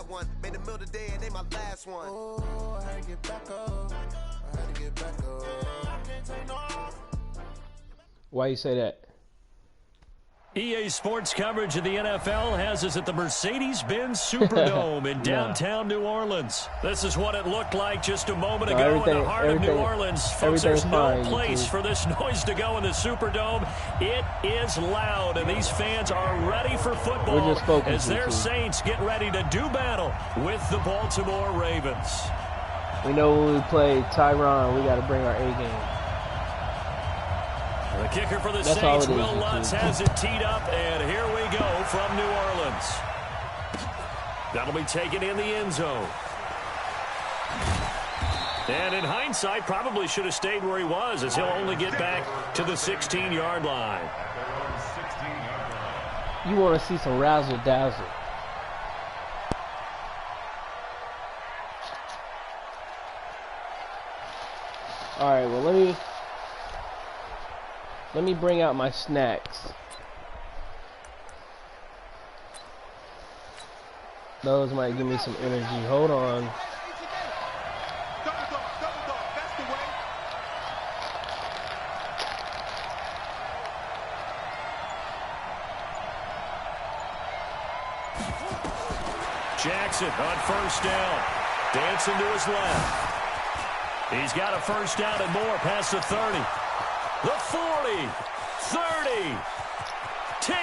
bad one. Made the middle today and they my last one. Oh, I had to get back up. I had to get back up. I can't take no. Why you say that? EA Sports coverage of the NFL has us at the Mercedes-Benz Superdome in downtown New Orleans. This is what it looked like just a moment ago in the heart of New Orleans. Folks, there's no place for this noise to go in the Superdome. It is loud, and these fans are ready for football as their Saints get ready to do battle with the Baltimore Ravens. We know when we play Tyrone, we got to bring our A game. The kicker for the Saints, Will Lutz, has it teed up, and here we go from New Orleans. That'll be taken in the end zone. And in hindsight, probably should have stayed where he was, as he'll only get back to the 16-yard line. You want to see some razzle-dazzle. All right, well, let me bring out my snacks. Those might give me some energy. Hold on. Jackson on first down. Dancing to his left. He's got a first down and more past the 30. The 40, 30, 10,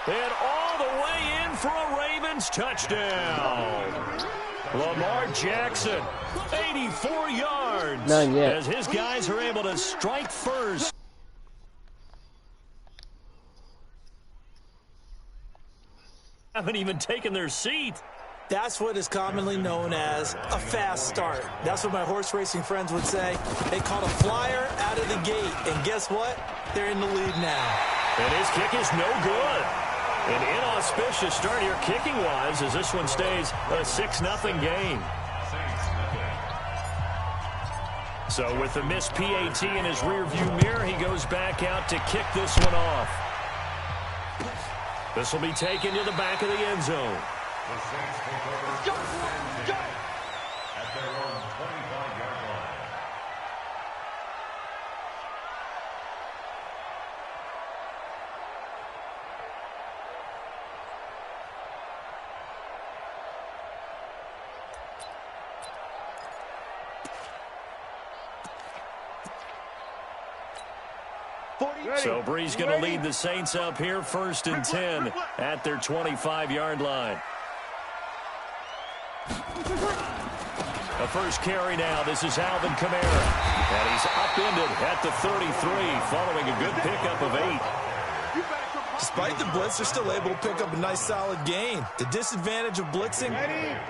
and all the way in for a Ravens touchdown. Lamar Jackson, 84 yards. None yet. As his guys are able to strike first. Haven't even taken their seat. That's what is commonly known as a fast start. That's what my horse racing friends would say. They caught a flyer out of the gate, and guess what? They're in the lead now. And his kick is no good. An inauspicious start here kicking-wise as this one stays a 6-0 game. So with the missed PAT in his rearview mirror, he goes back out to kick this one off. This will be taken to the back of the end zone. The Saints take over. Let's go! At their own 25-yard line. So Bree's going to lead the Saints up here, 1st and 10 at their 25-yard line. The first carry now. This is Alvin Kamara. And he's upended at the 33 following a good pickup of 8. Despite the blitz, they're still able to pick up a nice solid gain. The disadvantage of blitzing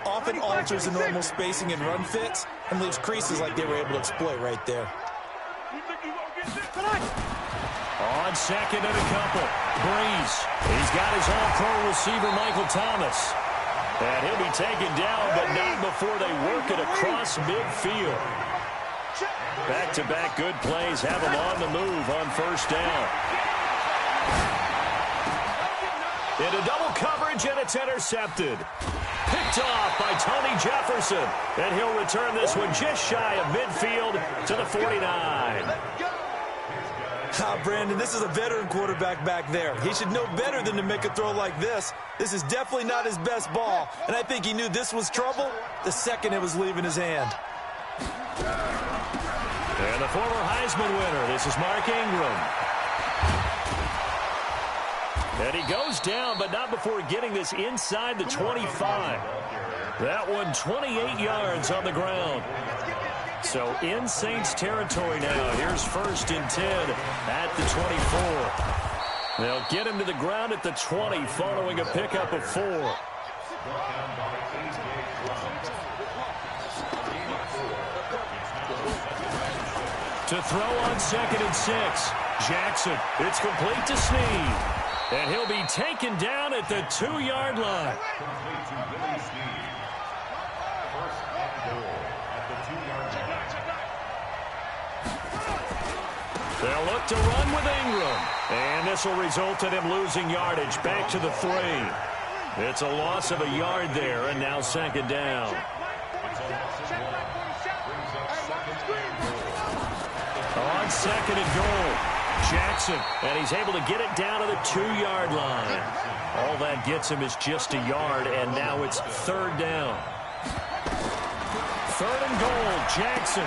often alters the normal spacing and run fits and leaves creases like they were able to exploit right there. On second and a couple, Breeze. He's got his all-pro receiver, Michael Thomas. And he'll be taken down, but not before they work it across midfield. Back-to-back good plays have him on the move on first down. Into double coverage, and it's intercepted. Picked off by Tony Jefferson. And he'll return this one just shy of midfield to the 49. Brandon, this is a veteran quarterback back there. He should know better than to make a throw like this. This is definitely not his best ball, and I think he knew this was trouble the second it was leaving his hand. And the former Heisman winner, this is Mark Ingram. And he goes down, but not before getting this inside the 25. That one 28 yards on the ground. So in Saints territory now. Here's 1st and 10 at the 24. They'll get him to the ground at the 20 following a pickup of 4. To throw on 2nd and 6. Jackson, it's complete to Snead. And he'll be taken down at the 2-yard line. They'll look to run with Ingram. And this will result in him losing yardage back to the 3. It's a loss of a yard there, and now second down. On second and goal, Jackson, and he's able to get it down to the 2-yard line. All that gets him is just a yard, and now it's third down. Third and goal, Jackson.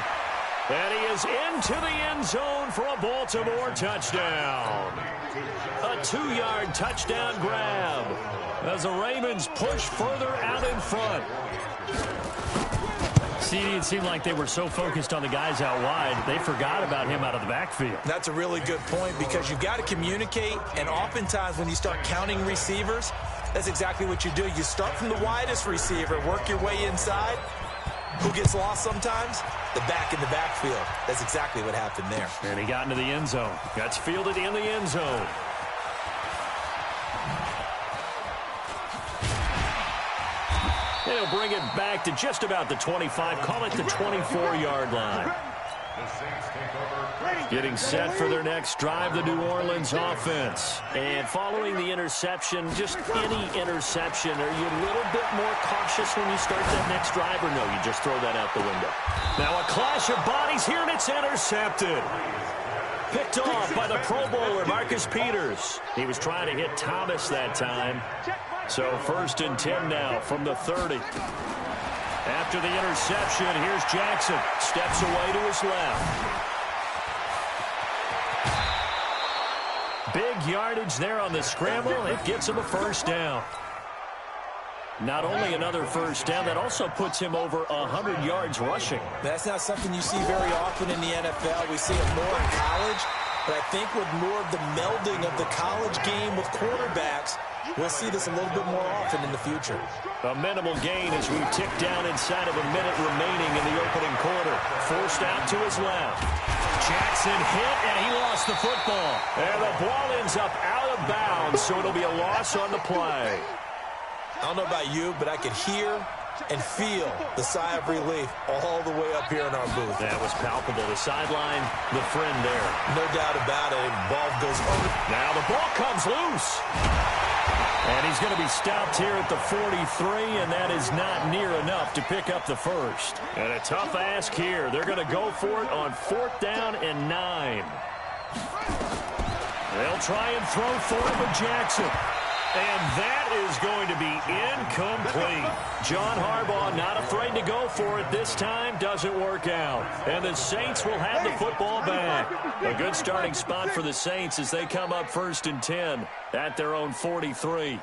And he is into the end zone for a Baltimore touchdown. A 2-yard touchdown grab as the Ravens push further out in front. See, it seemed like they were so focused on the guys out wide, they forgot about him out of the backfield. That's a really good point because you've got to communicate, and oftentimes when you start counting receivers, that's exactly what you do. You start from the widest receiver, work your way inside. Who gets lost sometimes? The back in the backfield. That's exactly what happened there. And he got into the end zone. That's fielded in the end zone. He'll bring it back to just about the 25. Call it the 24-yard line. Getting set for their next drive, the New Orleans offense. And following the interception, just any interception, are you a little bit more cautious when you start that next drive, or no, you just throw that out the window? Now a clash of bodies here, and it's intercepted. Picked off by the Pro Bowler, Marcus Peters. He was trying to hit Thomas that time. So first and 10 now from the 30. After the interception, here's Jackson. Steps away to his left. Big yardage there on the scramble. It gets him a first down. Not only another first down, that also puts him over 100 yards rushing. That's not something you see very often in the NFL. We see it more in college. But I think with more of the melding of the college game with quarterbacks, we'll see this a little bit more often in the future. A minimal gain as we tick down inside of a minute remaining in the opening quarter. Forced out to his left. Jackson hit, and he lost the football. And the ball ends up out of bounds, so it'll be a loss on the play. I don't know about you, but I could hear and feel the sigh of relief all the way up here in our booth. That was palpable. The sideline, the friend there. No doubt about it. Ball goes over. Now the ball comes loose. And he's going to be stopped here at the 43, and that is not near enough to pick up the first. And a tough ask here. They're going to go for it on 4th down and 9. They'll try and throw for it with Jackson. And that is going to be incomplete. John Harbaugh not afraid to go for it this time. Doesn't work out. And the Saints will have the football back. A good starting spot for the Saints as they come up 1st and 10 at their own 43.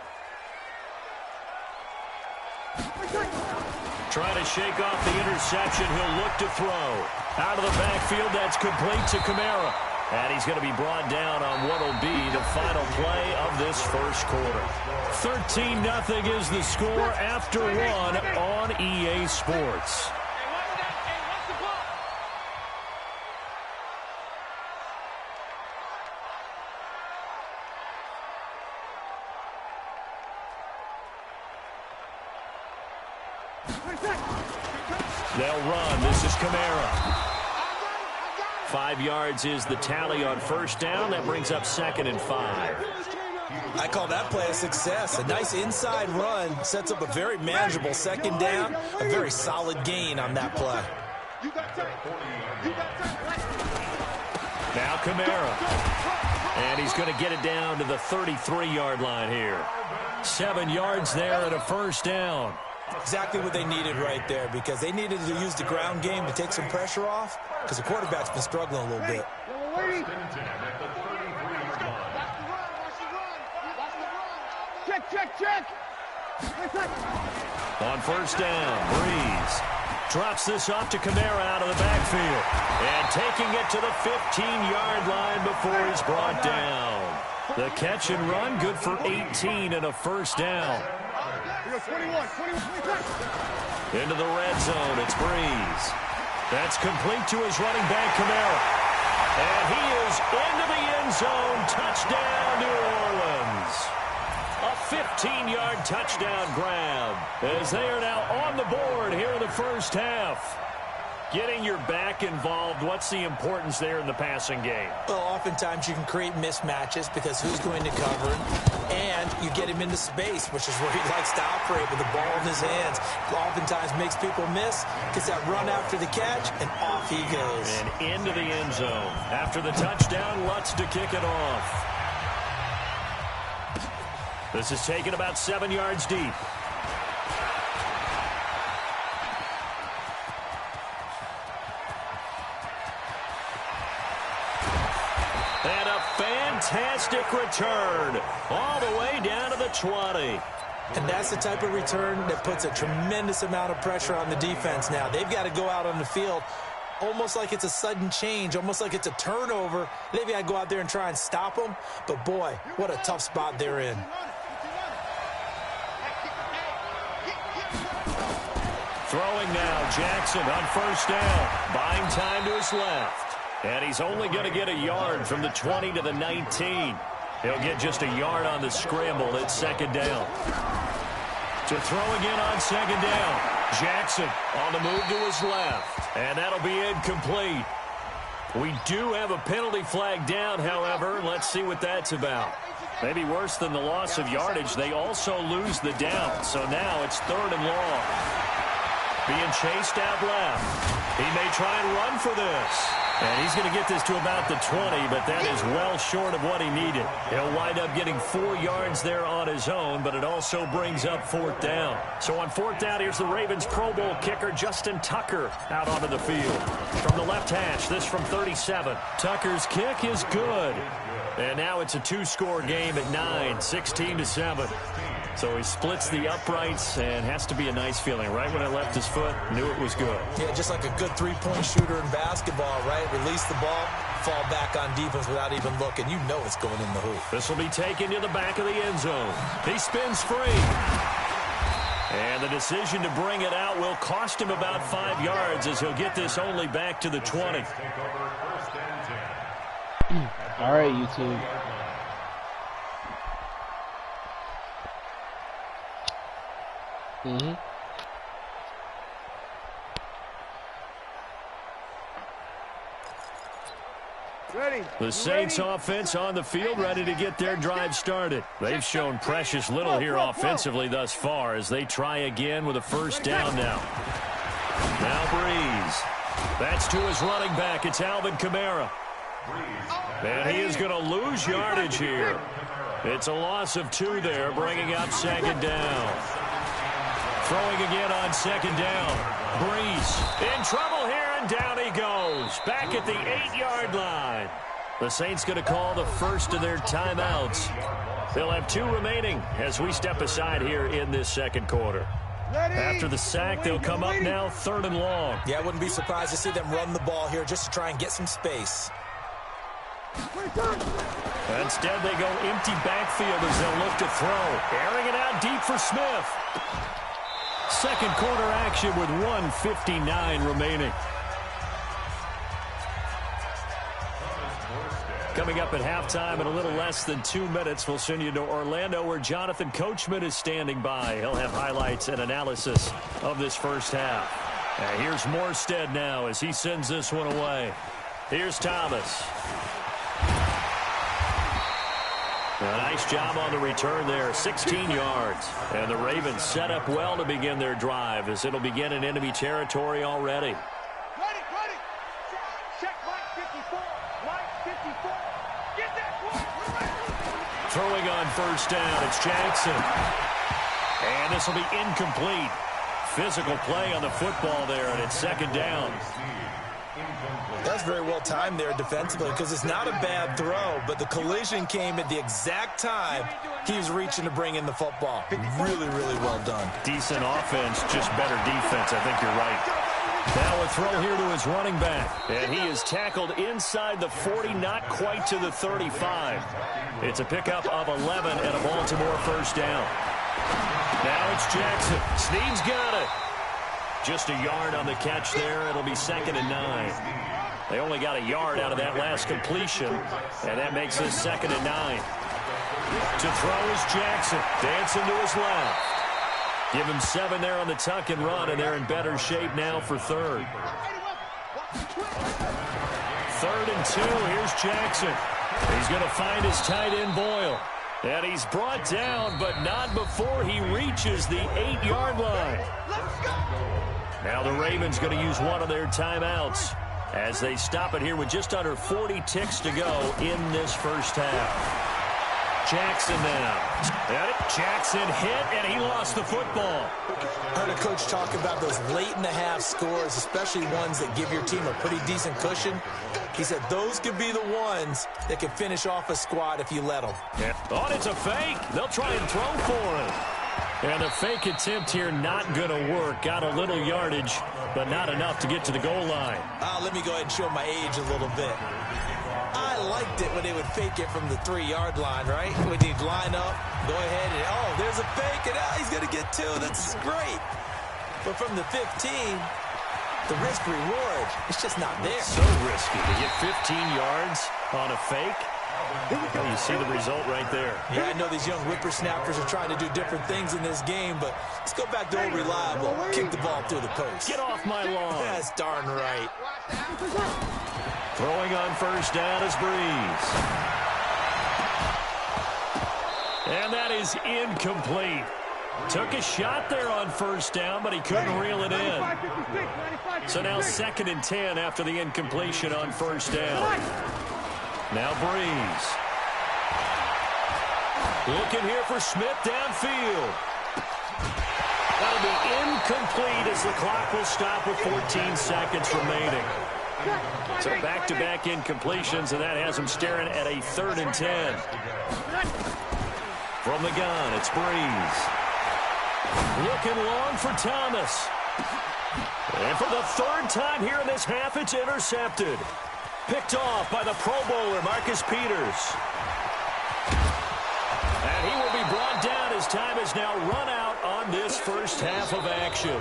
Trying to shake off the interception. He'll look to throw. Out of the backfield, that's complete to Kamara. And he's going to be brought down on what will be the final play of this first quarter. 13-0 is the score after 1 on EA Sports. They'll run. This is Kamara. 5 yards is the tally on first down. That brings up 2nd and 5. I call that play a success. A nice inside run sets up a very manageable 2nd down. A very solid gain on that play. Now Kamara. And he's going to get it down to the 33-yard line here. 7 yards there and a first down. Exactly what they needed right there, because they needed to use the ground game to take some pressure off, because the quarterback's been struggling a little bit. Check. On first down, Breeze drops this off to Kamara out of the backfield. And taking it to the 15-yard line before he's brought down. The catch and run, good for 18 and a first down. Into the red zone, it's Breeze. That's complete to his running back, Kamara. And he is into the end zone. Touchdown, New Orleans. A 15-yard touchdown grab as they are now on the board here in the first half. Getting your back involved, what's the importance there in the passing game? Well, oftentimes you can create mismatches because who's going to cover him, and you get him into space, which is where he likes to operate with the ball in his hands. Oftentimes makes people miss, gets that run after the catch, and off he goes. And into the end zone. After the touchdown, Lutz to kick it off. This is taken about 7 yards deep. And a fantastic return all the way down to the 20. And that's the type of return that puts a tremendous amount of pressure on the defense now. They've got to go out on the field almost like it's a sudden change, almost like it's a turnover. They've got to go out there and try and stop them. But, boy, what a tough spot they're in. Throwing now, Jackson on first down. Buying time to his left. And he's only going to get a yard from the 20 to the 19. He'll get just a yard on the scramble at second down. To throw again on second down. Jackson on the move to his left. And that'll be incomplete. We do have a penalty flag down, however. Let's see what that's about. Maybe worse than the loss of yardage, they also lose the down. So now it's 3rd and long. Being chased out left. He may try and run for this. And he's going to get this to about the 20, but that is well short of what he needed. He'll wind up getting 4 yards there on his own, but it also brings up 4th down. So on 4th down, here's the Ravens Pro Bowl kicker Justin Tucker out onto the field. From the left hash, this from 37. Tucker's kick is good. And now it's a 2-score game at 9, 16-7. So he splits the uprights and has to be a nice feeling. Right when it left his foot, knew it was good. Yeah, just like a good three-point shooter in basketball, right? Release the ball, fall back on defense without even looking. You know it's going in the hoop. This will be taken to the back of the end zone. He spins free. And the decision to bring it out will cost him about 5 yards as he'll get this only back to the 20. All right, YouTube. The Saints offense on the field, ready to get their drive started. They've shown precious little here offensively thus far as they try again with a first down now. Now Breeze. That's to his running back. It's Alvin Kamara. And he is going to lose yardage here. It's a loss of 2 there, bringing up second down. Throwing again on second down. Breeze in trouble here, and down he goes. Back at the 8-yard line. The Saints going to call the first of their timeouts. They'll have 2 remaining as we step aside here in this second quarter. After the sack, they'll come up now 3rd and long. Yeah, I wouldn't be surprised to see them run the ball here just to try and get some space. Instead, they go empty backfield as they'll look to throw. Airing it out deep for Smith. Second quarter action with 1:59 remaining. Coming up at halftime in a little less than 2 minutes, we'll send you to Orlando where Jonathan Coachman is standing by. He'll have highlights and analysis of this first half. And here's Morstead now as he sends this one away. Here's Thomas. A nice job on the return there, 16 yards. And the Ravens set up well to begin their drive as it'll begin in enemy territory already. Ready. Check Mike 54. Mike 54. Get that. Throwing on first down, it's Jackson. And this will be incomplete. Physical play on the football there, and it's second down. That's very well timed there defensively because it's not a bad throw, but the collision came at the exact time he was reaching to bring in the football. Really, really well done. Decent offense, just better defense. I think you're right. Now a throw here to his running back. And he is tackled inside the 40, not quite to the 35. It's a pickup of 11 and a Baltimore first down. Now it's Jackson. Snead's got it. Just a yard on the catch there. It'll be 2nd and 9. They only got a yard out of that last completion, and that makes this 2nd and 9. To throw is Jackson, dancing to his left. Give him 7 there on the tuck and run, and they're in better shape now for 3rd. 3rd and 2. Here's Jackson. He's going to find his tight end, Boyle. And he's brought down, but not before he reaches the 8-yard line. Now the Ravens going to use one of their timeouts as they stop it here with just under 40 ticks to go in this first half. Jackson now. Jackson hit, and he lost the football. I heard a coach talk about those late-in-the-half scores, especially ones that give your team a pretty decent cushion. He said those could be the ones that could finish off a squad if you let them. Yeah. Oh, it's a fake. They'll try and throw for him. And the fake attempt here not going to work. Got a little yardage, but not enough to get to the goal line. Let me go ahead and show my age a little bit. I liked it when they would fake it from the 3-yard line, right? When he'd line up, go ahead, and oh, there's a fake, and he's going to get 2. That's great. But from the 15, the risk-reward, it's just not there. So risky to get 15 yards on a fake. Well, you see the result right there. Yeah, I know these young whippersnappers are trying to do different things in this game, but let's go back to old reliable. Kick the ball through the post. Get off my lawn. That's darn right. Throwing on first down is Breeze. And that is incomplete. Took a shot there on first down, but he couldn't reel it in. So now 2nd and 10 after the incompletion on first down. Now Breeze. Looking here for Smith downfield. That'll be incomplete as the clock will stop with 14 seconds remaining. So back-to-back incompletions, and that has him staring at a 3rd and 10. From the gun, it's Breeze. Looking long for Thomas. And for the 3rd time here in this half, it's intercepted. Picked off by the Pro Bowler, Marcus Peters. And he will be brought down as time is now run out on this first half of action.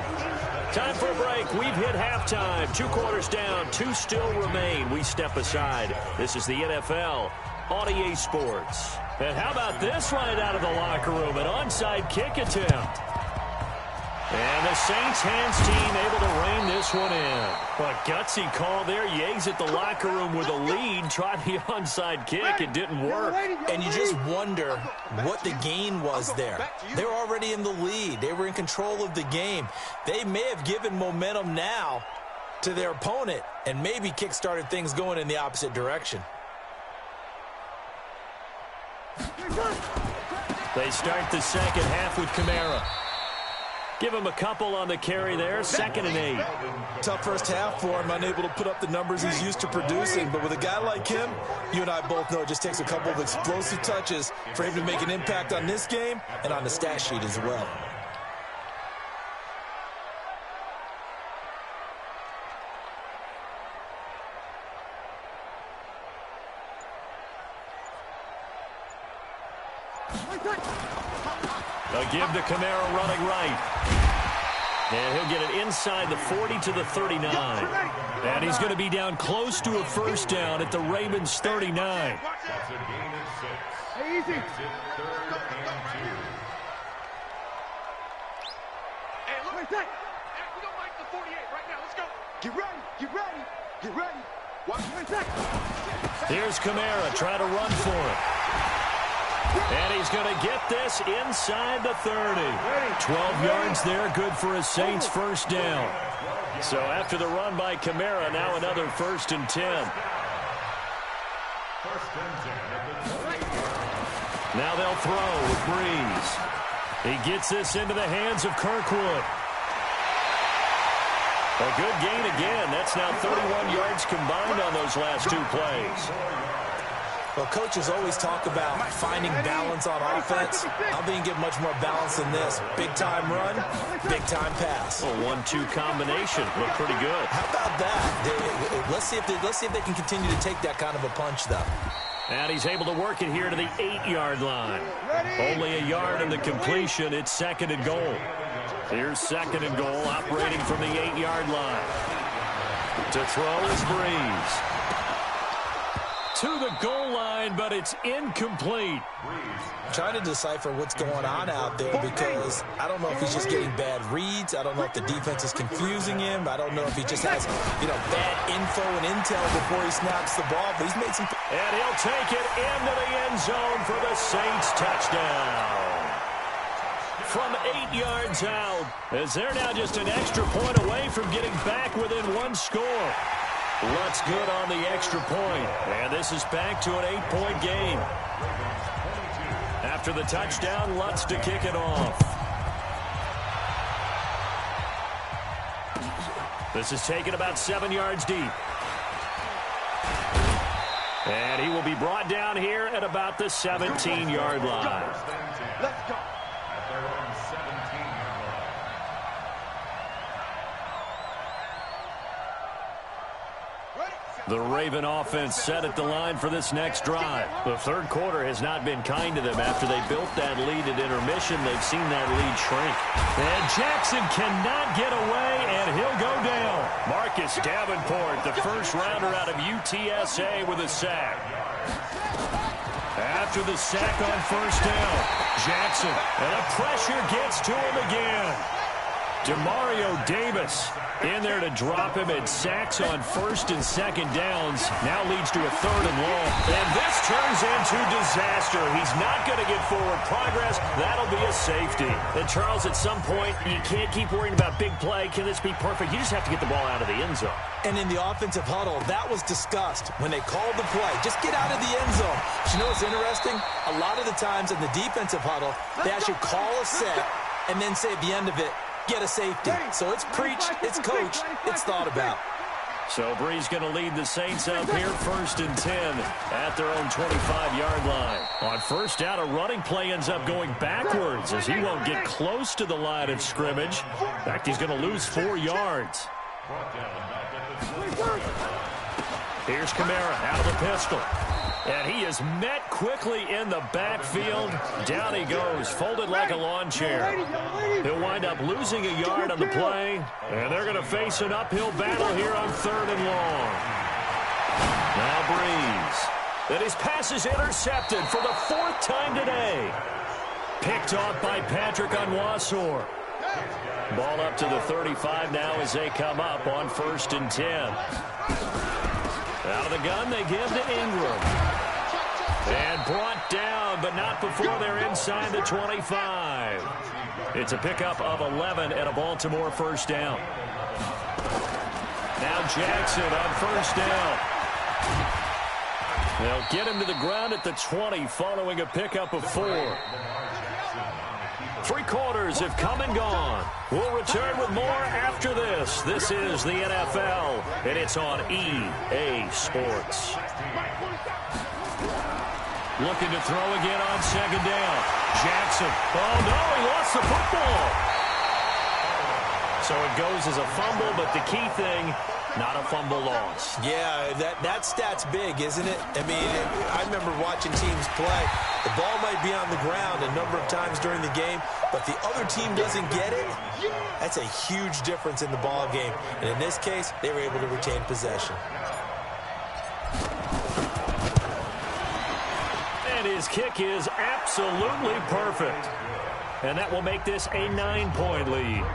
Time for a break. We've hit halftime. 2 quarters down. 2 still remain. We step aside. This is the NFL on EA Sports. And how about this right out of the locker room? An onside kick attempt. And the Saints hands team able to rein this one in. A gutsy call there. Yates at the locker room with a lead. Tried the onside kick. It didn't work. And you just wonder what the gain was there. They were already in the lead. They were in control of the game. They may have given momentum now to their opponent and maybe kick-started things going in the opposite direction. They start the second half with Kamara. Give him a couple on the carry there. 2nd and 8. Tough first half for him, unable to put up the numbers he's used to producing. But with a guy like him, you and I both know it just takes a couple of explosive touches for him to make an impact on this game and on the stat sheet as well. They'll give to Kamara running right. And he'll get it inside the 40 to the 39. And he's going to be down close to a first down at the Ravens 39. That's a gain of 6. Easy. 3rd and 2. Hey, look. Hey, we don't like the 48 right now. Let's go. Get ready. Get ready. Get ready. Watch. Here's Kamara trying to run for it. And he's going to get this inside the 30. 12 yards there, good for a Saints first down. So after the run by Kamara, now another 1st and 10. Now they'll throw with Breeze. He gets this into the hands of Kirkwood. A good gain again. That's now 31 yards combined on those last 2 plays. Well, coaches always talk about finding balance on offense. I don't think you can get much more balance than this. Big-time run, big-time pass. A 1-2 combination. Looked pretty good. How about that? Let's see if they can continue to take that kind of a punch, though. And he's able to work it here to the 8-yard line. Only a yard in the completion. It's 2nd and goal. Here's 2nd and goal, operating from the 8-yard line. To throw is Breeze. to the goal line, but it's incomplete. I'm trying to decipher what's going on out there because I don't know if he's just getting bad reads. I don't know if the defense is confusing him. I don't know if he just has, bad info and intel before he snaps the ball. But he's made some... And he'll take it into the end zone for the Saints touchdown. From 8 yards out, as they're now just an extra point away from getting back within one score. Lutz good on the extra point, and this is back to an 8-point game. After the touchdown, Lutz to kick it off. This is taken about 7 yards deep. And he will be brought down here at about the 17-yard line. Let's go. The Raven offense set at the line for this next drive. The third quarter has not been kind to them after they built that lead at intermission. They've seen that lead shrink. And Jackson cannot get away, and he'll go down. Marcus Davenport, the first rounder out of UTSA with a sack. After the sack on first down, Jackson, and the pressure gets to him again. Demario Davis in there to drop him, and sacks on first and second downs. Now leads to a third and long. And this turns into disaster. He's not going to get forward progress. That'll be a safety. And Charles, at some point, you can't keep worrying about big play. Can this be perfect? You just have to get the ball out of the end zone. And in the offensive huddle, that was discussed when they called the play. Just get out of the end zone. But you know what's interesting? A lot of the times in the defensive huddle, they actually call a set and then say at the end of it, get a safety. So it's preached, it's coached, it's thought about. So Bree's going to lead the Saints up here, 1st and 10 at their own 25-yard line. On first down, a running play ends up going backwards as he won't get close to the line of scrimmage. In fact, he's going to lose 4 yards. Here's Kamara out of the pistol. And he is met quickly in the backfield. Down he goes, folded like a lawn chair. He'll wind up losing a yard on the play. And they're going to face an uphill battle here on 3rd and long. Now Breeze. And his pass is intercepted for the 4th time today. Picked off by Patrick Onwuasor. Ball up to the 35 now as they come up on 1st and 10. Out of the gun, they give to Ingram. And brought down, but not before they're inside the 25. It's a pickup of 11 and a Baltimore first down. Now Jackson on first down. They'll get him to the ground at the 20 following a pickup of 4. 3 quarters have come and gone. We'll return with more after this. This is the NFL, and it's on EA Sports. Looking to throw again on 2nd down. Jackson. Oh, no, he lost the football. So it goes as a fumble, but the key thing, not a fumble loss. Yeah, that stat's big, isn't it? I mean, I remember watching teams play. The ball might be on the ground a number of times during the game, but the other team doesn't get it. That's a huge difference in the ball game. And in this case, they were able to retain possession. And his kick is absolutely perfect. And that will make this a 9-point lead.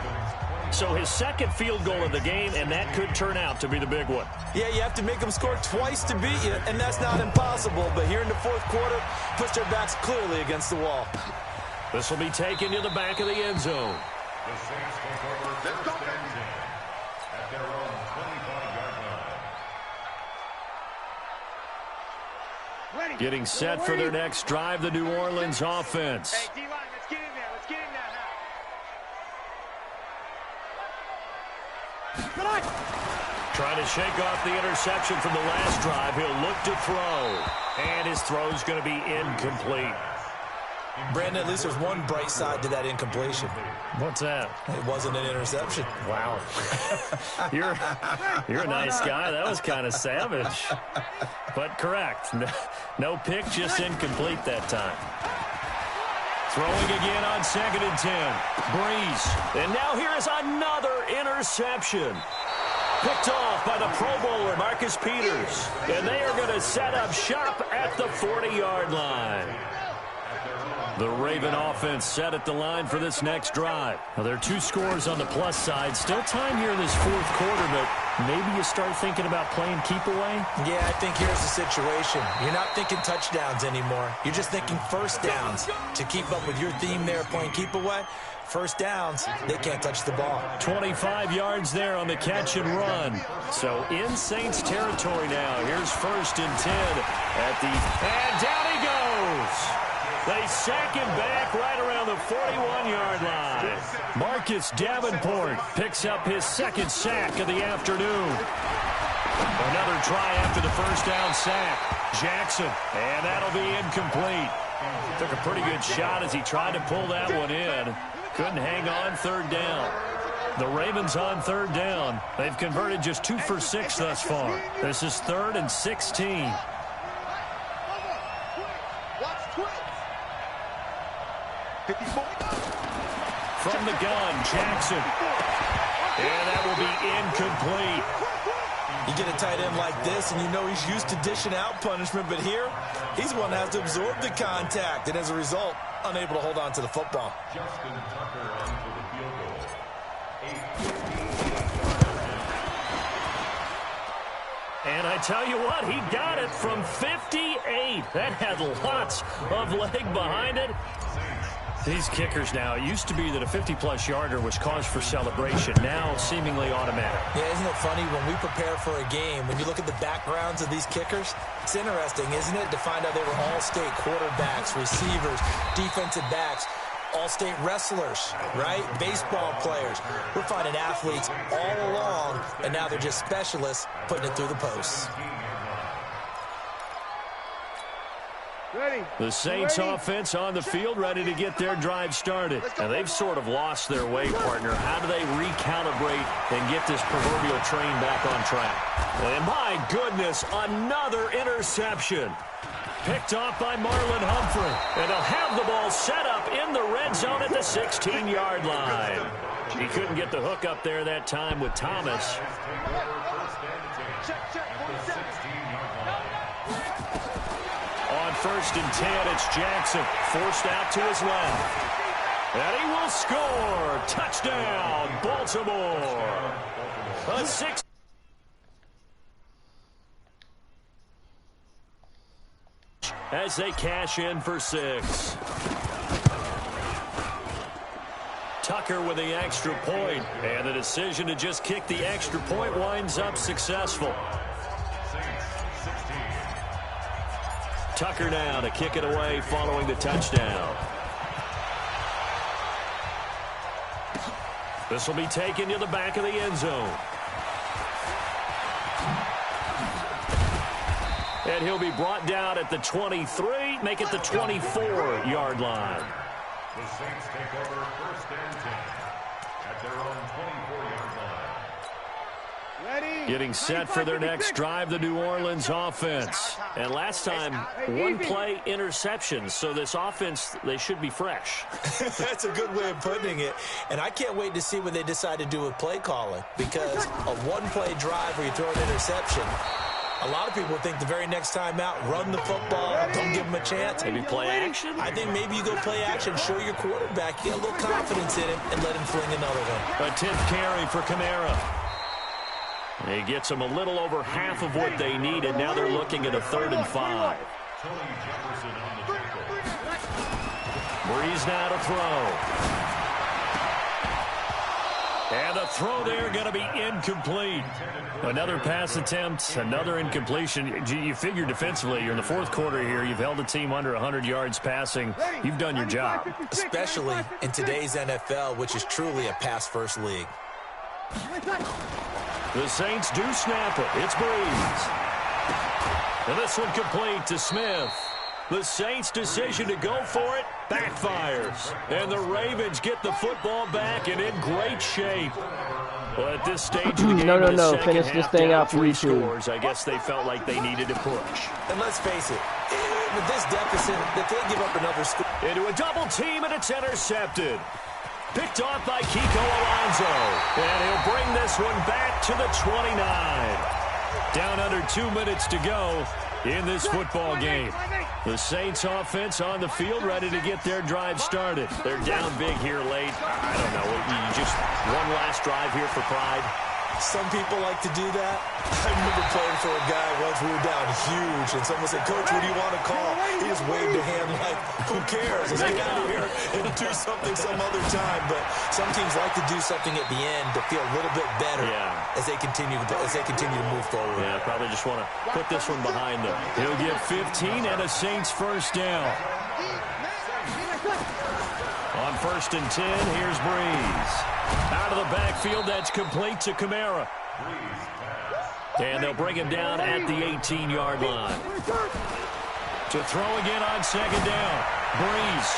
So his 2nd field goal of the game, and that could turn out to be the big one. Yeah, you have to make them score twice to beat you, and that's not impossible. But here in the 4th quarter, puts their backs clearly against the wall. This will be taken to the back of the end zone. The Saints take over 1st and 10 at their own 25-yard line. Getting set for their next drive, the New Orleans offense. Hey, D-line, let's get in there. Let's get in there now. Trying to shake off the interception from the last drive. He'll look to throw. And his throw's going to be incomplete. Brandon, at least there's one bright side to that incompletion. What's that? It wasn't an interception. Wow. You're a nice guy. That was kind of savage. But correct. No pick, just incomplete that time. Throwing again on 2nd and 10. Breeze. And now here is another interception. Picked off by the Pro Bowler, Marcus Peters. And they are going to set up shop at the 40-yard line. The Raven offense set at the line for this next drive. Now, there are 2 scores on the plus side. Still time here in this fourth quarter, but maybe you start thinking about playing keep away? Yeah, I think here's the situation. You're not thinking touchdowns anymore. You're just thinking first downs. To keep up with your theme there, playing keep away, first downs, they can't touch the ball. 25 yards there on the catch and run. So in Saints territory now. Here's 1st and 10 at the... And down he goes! They sack him back right around the 41-yard line. Marcus Davenport picks up his 2nd sack of the afternoon. Another try after the first down sack. Jackson, and that'll be incomplete. Took a pretty good shot as he tried to pull that one in. Couldn't hang on 3rd down. The Ravens on 3rd down. They've converted just 2 for 6 thus far. This is 3rd and 16. From the gun, Jackson. And that will be incomplete. You get a tight end like this, and you know he's used to dishing out punishment, but here, he's the one that has to absorb the contact, and as a result, unable to hold on to the football. And I tell you what, he got it from 58. That had lots of leg behind it. These kickers now, it used to be that a 50-plus yarder was cause for celebration. Now, seemingly automatic. Yeah, isn't it funny when we prepare for a game, when you look at the backgrounds of these kickers, it's interesting, isn't it, to find out they were all-state quarterbacks, receivers, defensive backs, all-state wrestlers, right? Baseball players. We're finding athletes all along, and now they're just specialists putting it through the posts. The Saints offense on the field, ready to get their drive started. And they've sort of lost their way, partner. How do they recalibrate and get this proverbial train back on track? And my goodness, another interception. Picked off by Marlon Humphrey. And they'll have the ball set up in the red zone at the 16-yard line. He couldn't get the hook up there that time with Thomas. On 1st and 10, it's Jackson. Forced out to his left. And he will score. Touchdown, Baltimore. A 6. As they cash in for 6. Tucker with the extra point. And the decision to just kick the extra point winds up successful. Tucker now to kick it away following the touchdown. This will be taken to the back of the end zone. And he'll be brought down at the 23, make it the 24-yard line. The Saints take over 1st and 10 at their own 24-yard line. Getting set for their next drive, the New Orleans offense. And last time, 1 play interception. So this offense, they should be fresh. That's a good way of putting it. And I can't wait to see what they decide to do with play calling. Because a 1-play drive where you throw an interception, a lot of people think the very next time out, run the football, don't give them a chance. Maybe play action? I think maybe you go play action, show your quarterback, get a little confidence in him, and let him fling another one. A 10th carry for Kamara. He gets them a little over half of what they needed. Now they're looking at a 3rd and 5. Breeze now to throw. And the throw there going to be incomplete. Another pass attempt, another incompletion. You figure defensively, you're in the 4th quarter here. You've held a team under 100 yards passing. You've done your job. Especially in today's NFL, which is truly a pass-first league. The Saints do snap it. It's Breeze. And this one complete to Smith. The Saints' decision to go for it backfires. And the Ravens get the football back and in great shape. Well, at this stage of the game, no. Finish this thing out for 3 you two. scores. I guess they felt like they needed to push. And let's face it, with this deficit, if they give up another score. Into a double team, and it's intercepted. Picked off by Kiko Alonso. And he'll bring this one back to the 29. Down under 2 minutes to go in this football game. The Saints offense on the field ready to get their drive started. They're down big here late. I don't know. Just one last drive here for pride. Some people like to do that. I remember playing for a guy once we were down huge, and someone said, "Coach, what do you want to call?" He just waved a hand like, "Who cares? Let's get out of here and do something some other time." But some teams like to do something at the end to feel a little bit better as they continue to move forward. Yeah, probably just want to put this one behind them. He'll get 15 and a Saints first down. On 1st and 10, here's Breeze. Out of the backfield, that's complete to Kamara. And they'll bring him down at the 18-yard line. To throw again on 2nd down. Breeze.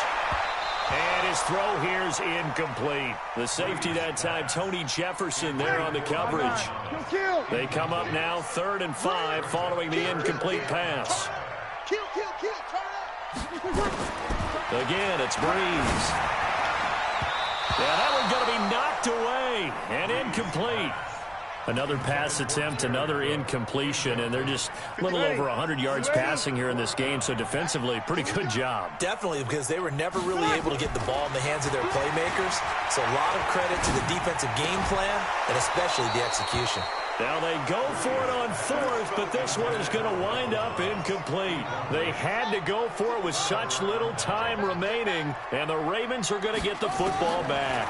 And his throw here's incomplete. The safety that time, Tony Jefferson, there on the coverage. They come up now 3rd and 5 following the incomplete pass. Again, it's Breeze. Yeah, that one's going to be knocked away and incomplete. Another pass attempt, another incompletion, and they're just a little over 100 yards passing here in this game, so defensively, pretty good job. Definitely, because they were never really able to get the ball in the hands of their playmakers, so a lot of credit to the defensive game plan and especially the execution. Now they go for it on 4th, but this one is going to wind up incomplete. They had to go for it with such little time remaining, and the Ravens are going to get the football back.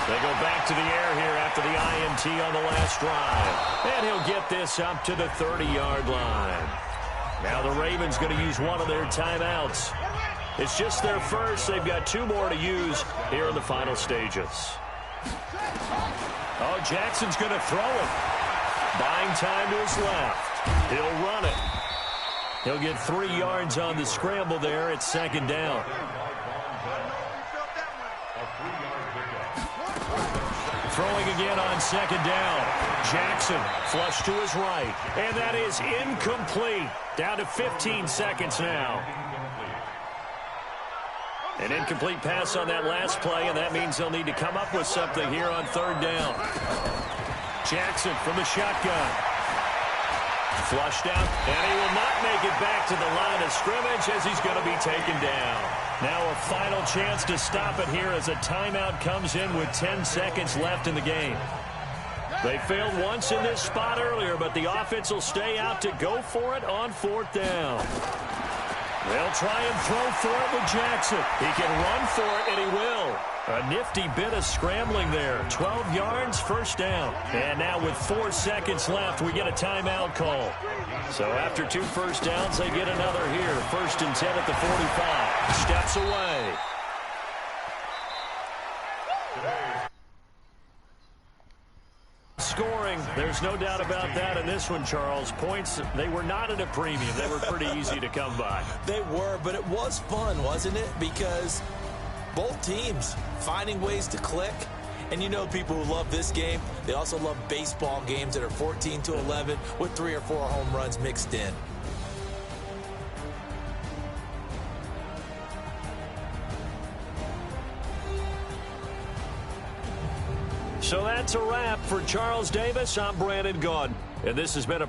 They go back to the air here after the INT on the last drive. And he'll get this up to the 30-yard line. Now the Ravens going to use one of their timeouts. It's just their first. They've got 2 more to use here in the final stages. Oh, Jackson's going to throw it. Buying time to his left. He'll run it. He'll get 3 yards on the scramble there at 2nd down. Throwing again on 2nd down. Jackson flush to his right. And that is incomplete. Down to 15 seconds now. An incomplete pass on that last play, and that means they'll need to come up with something here on 3rd down. Jackson from the shotgun. Flushed out, and he will not make it back to the line of scrimmage as he's going to be taken down. Now a final chance to stop it here as a timeout comes in with 10 seconds left in the game. They failed once in this spot earlier, but the offense will stay out to go for it on 4th down. They'll try and throw for it with Jackson. He can run for it, and he will. A nifty bit of scrambling there. 12 yards, 1st down. And now with 4 seconds left, we get a timeout call. So after 2 first downs, they get another here. 1st and 10 at the 45. Steps away. Scoring, there's no doubt about that in this one, Charles. Points, they were not at a premium. They were pretty easy to come by. They were, but it was fun, wasn't it? Because both teams finding ways to click. And you know people who love this game, they also love baseball games that are 14-11 with 3 or 4 home runs mixed in. So that's a wrap for Charles Davis. I'm Brandon Gaudin, and this has been a